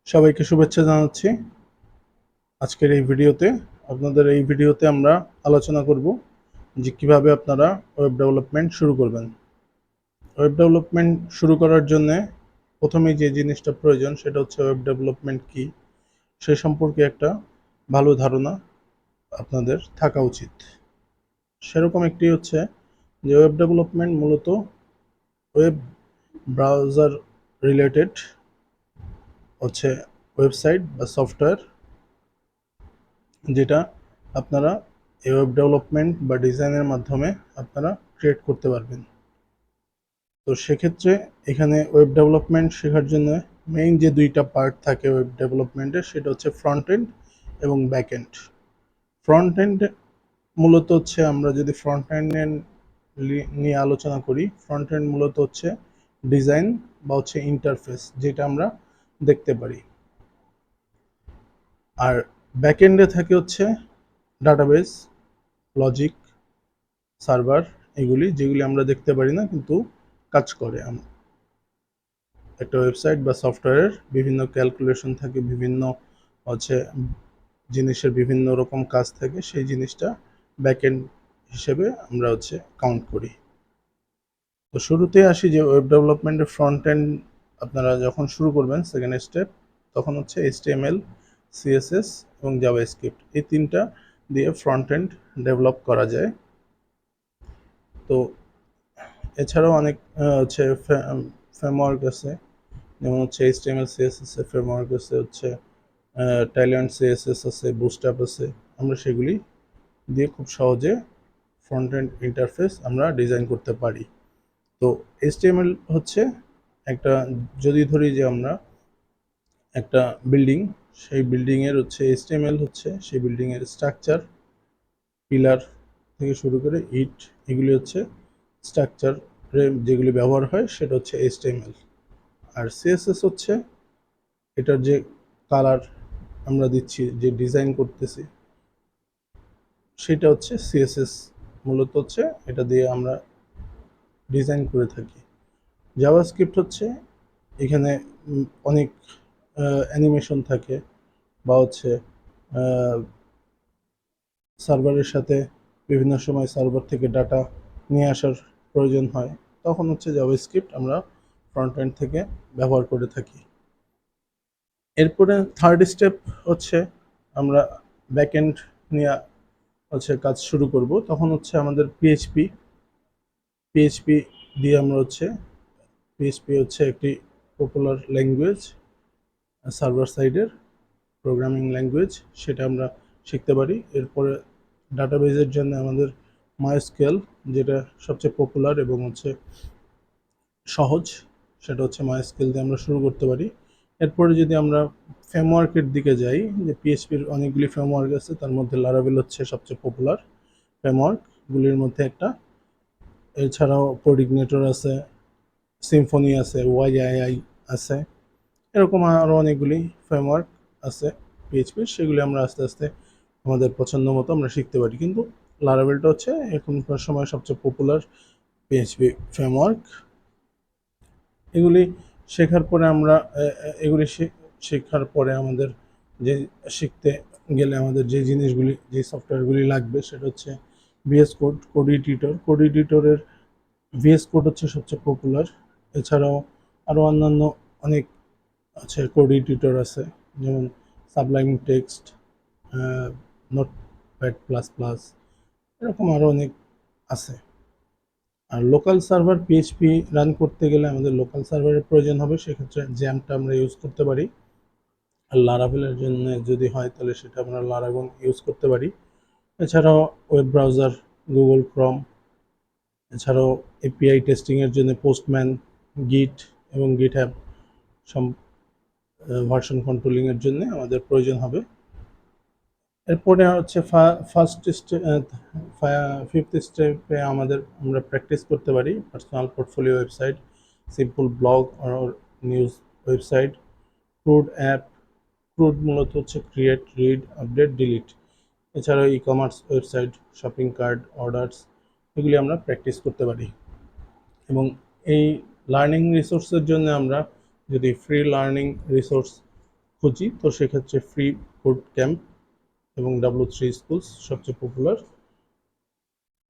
সবাইকে শুভেচ্ছা জানাচ্ছি। আজকের এই ভিডিওতে আমরা আলোচনা করব যে কিভাবে আপনারা ওয়েব ডেভেলপমেন্ট শুরু করবেন। ওয়েব ডেভেলপমেন্ট শুরু করার জন্য প্রথমেই যে জিনিসটা প্রয়োজন সেটা হচ্ছে ওয়েব ডেভেলপমেন্ট কি সে সম্পর্কে একটা ভালো ধারণা আপনাদের থাকা উচিত। সেরকম একটি হচ্ছে যে ওয়েব ডেভেলপমেন্ট মূলত ওয়েব ব্রাউজার রিলেটেড হচ্ছে ওয়েবসাইট বা সফটওয়্যার যেটা আপনারা এই ওয়েব ডেভেলপমেন্ট বা ডিজাইনের মাধ্যমে আপনারা ক্রিয়েট করতে পারবেন। তো সেক্ষেত্রে এখানে ওয়েব ডেভেলপমেন্ট শেখার জন্য মেইন যে দুইটা পার্ট থাকে ওয়েব ডেভেলপমেন্টের সেটা হচ্ছে ফ্রন্ট এন্ড এবং ব্যাক এন্ড। ফ্রন্ট এন্ড মূলত হচ্ছে আমরা যদি ফ্রন্ট এন্ড নিয়ে আলোচনা করি, ফ্রন্ট এন্ড মূলত হচ্ছে ডিজাইন বা হচ্ছে ইন্টারফেস যেটা আমরা দেখতে পারি। আর ব্যাক এন্ডে থাকে হচ্ছে ডাটাবেস, লজিক, সার্ভার, এগুলি যেগুলি আমরা দেখতে পারি না কিন্তু কাজ করে। একটা ওয়েবসাইট বা সফটওয়্যারের বিভিন্ন ক্যালকুলেশন থাকে, বিভিন্ন হচ্ছে জিনিসের বিভিন্ন রকম কাজ থাকে, সেই জিনিসটা ব্যাকএন্ড হিসেবে আমরা হচ্ছে কাউন্ট করি। তো শুরুতে আসি যে ওয়েব ডেভেলপমেন্টের ফ্রন্ট এন্ড আপনারা যখন শুরু করবেন সেকেন্ড স্টেপ, তখন হচ্ছে HTML, CSS এবং জাভাস্ক্রিপ্ট এই তিনটা দিয়ে ফ্রন্ট এন্ড ডেভেলপ করা যায়। তো এছাড়াও অনেক হচ্ছে ফ্রেমওয়ার্ক আছে, যেমন হচ্ছে HTML CSS এর ফ্রেমওয়ার্ক আছে, হচ্ছে টাইল্যান্ড CSS আছে, বুস্টআপ আছে। আমরা সেগুলি দিয়ে খুব সহজে ফ্রন্ট এন্ড ইন্টারফেস আমরা ডিজাইন করতে পারি। তো HTML হচ্ছে একটা, যদি ধরি যে আমরা একটা বিল্ডিং, সেই বিল্ডিংয়ের হচ্ছে HTML হচ্ছে সেই বিল্ডিংয়ের স্ট্রাকচার, পিলার থেকে শুরু করে ইট, এগুলি হচ্ছে স্ট্রাকচারে যেগুলি ব্যবহার হয় সেটা হচ্ছে HTML। আর CSS হচ্ছে এটার যে কালার আমরা দিচ্ছি, যে ডিজাইন করতেছি, সেটা হচ্ছে CSS। মূলত হচ্ছে এটা দিয়ে আমরা ডিজাইন করে থাকি। জাভাস্ক্রিপ্ট হচ্ছে এখানে অনেক অ্যানিমেশন থাকে বা হচ্ছে সার্ভারের সাথে বিভিন্ন সময় সার্ভার থেকে ডাটা নিয়ে আসার প্রয়োজন হয়, তখন হচ্ছে জাভাস্ক্রিপ্ট আমরা ফ্রন্ট এন্ড থেকে ব্যবহার করে থাকি। এরপরে থার্ড স্টেপ হচ্ছে আমরা ব্যাক এন্ড নিয়ে হচ্ছে কাজ শুরু করব। তখন হচ্ছে আমাদের পিএইচপি দিয়ে আমরা হচ্ছে, পিএইচপি হচ্ছে একটি পপুলার ল্যাঙ্গুয়েজ, সার্ভার সাইডের প্রোগ্রামিং ল্যাঙ্গুয়েজ, সেটা আমরা শিখতে পারি। এরপরে ডাটাবেজের জন্য আমাদের মাইস্কুয়েল, যেটা সবচেয়ে পপুলার এবং হচ্ছে সহজ, সেটা হচ্ছে মাইস্কুয়েল দিয়ে আমরা শুরু করতে পারি। এরপরে যদি আমরা ফ্রেমওয়ার্কের দিকে যাই, যে পিএইচপির অনেকগুলি ফ্রেমওয়ার্ক আছে, তার মধ্যে লারাভেল হচ্ছে সবচেয়ে পপুলার ফ্রেমওয়ার্কগুলির মধ্যে একটা। এছাড়াও কোডিগনেটর আছে, সিম্ফনি আছে, ওয়াইআইআই আছে, এরকম আরও অনেকগুলি ফ্রেমওয়ার্ক আছে পিএইচপির, সেগুলি আমরা আস্তে আস্তে আমাদের পছন্দ মতো আমরা শিখতে পারি। কিন্তু লারাভেলটা হচ্ছে এখনকার সময় সবচেয়ে পপুলার পিএইচপি ফ্রেমওয়ার্ক। এগুলি শেখার পরে আমরা এগুলি শেখার পরে আমাদের যে শিখতে গেলে আমাদের যে জিনিসগুলি, যে সফটওয়্যারগুলি লাগবে সেটা হচ্ছে VS code, code editor. Code এডিটরের VS কোড হচ্ছে সবচেয়ে পপুলার। এছাড়াও আরও অন্যান্য অনেক আছে কোড এডিটর আছে, যেমন Sublime text, notepad plus plus, এরকম আরও অনেক আছে। আর লোকাল সার্ভার পিএইচপি রান করতে গেলে আমাদের লোকাল সার্ভারের প্রয়োজন হবে, সেক্ষেত্রে জ্যামটা আমরা ইউজ করতে পারি। আর লারাভেলের জন্য যদি হয় তাহলে সেটা আমরা লারাগন ইউজ করতে পারি। এছাড়াও ওয়েব ব্রাউজার গুগল ক্রম, এছাড়াও এপিআই টেস্টিংয়ের জন্য পোস্টম্যান, গিট এবং গিটহ্যাব ভার্সন কন্ট্রোলিংয়ের জন্য আমাদের প্রয়োজন হবে। এরপরে হচ্ছে ফিফথ স্টেপে আমরা প্র্যাকটিস করতে পারি personal portfolio website, simple blog আর news website, crud app. Crud মূলত হচ্ছে ক্রিয়েট, রিড, আপডেট, ডিলিট। এছাড়াও e commerce website, shopping cart, orders, এগুলি আমরা প্র্যাকটিস করতে পারি। এবং এই লার্নিং রিসোর্সের জন্য আমরা যদি ফ্রি লার্নিং রিসোর্স খুঁজি, তো সেক্ষেত্রে ফ্রি কোড ক্যাম্প এবং W3 স্কুলস সবচেয়ে পপুলার।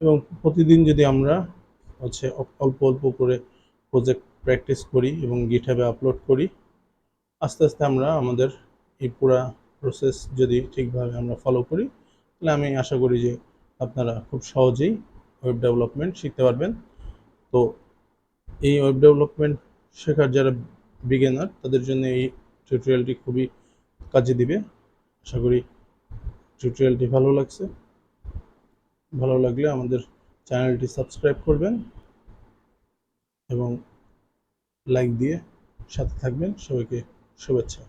এবং প্রতিদিন যদি আমরা অল্প অল্প করে প্রজেক্ট প্র্যাকটিস করি এবং গিটহাবে আপলোড করি, আস্তে আস্তে আমরা আমাদের এই পুরা প্রসেস যদি ঠিকভাবে আমরা ফলো করি, তাহলে আমি আশা করি যে আপনারা খুব সহজেই ওয়েব ডেভেলপমেন্ট শিখতে পারবেন। তো এই ওয়েব ডেভেলপমেন্ট শেখার যারা বিগিনার, তাদের জন্য এই টিউটোরিয়ালটি খুবই কাজে দিবে। আশা করি টিউটোরিয়ালটি ভালো লাগছে। ভালো লাগলে আমাদের চ্যানেলটি সাবস্ক্রাইব করবেন এবং লাইক দিয়ে সাথে থাকবেন। সবাইকে শুভেচ্ছা।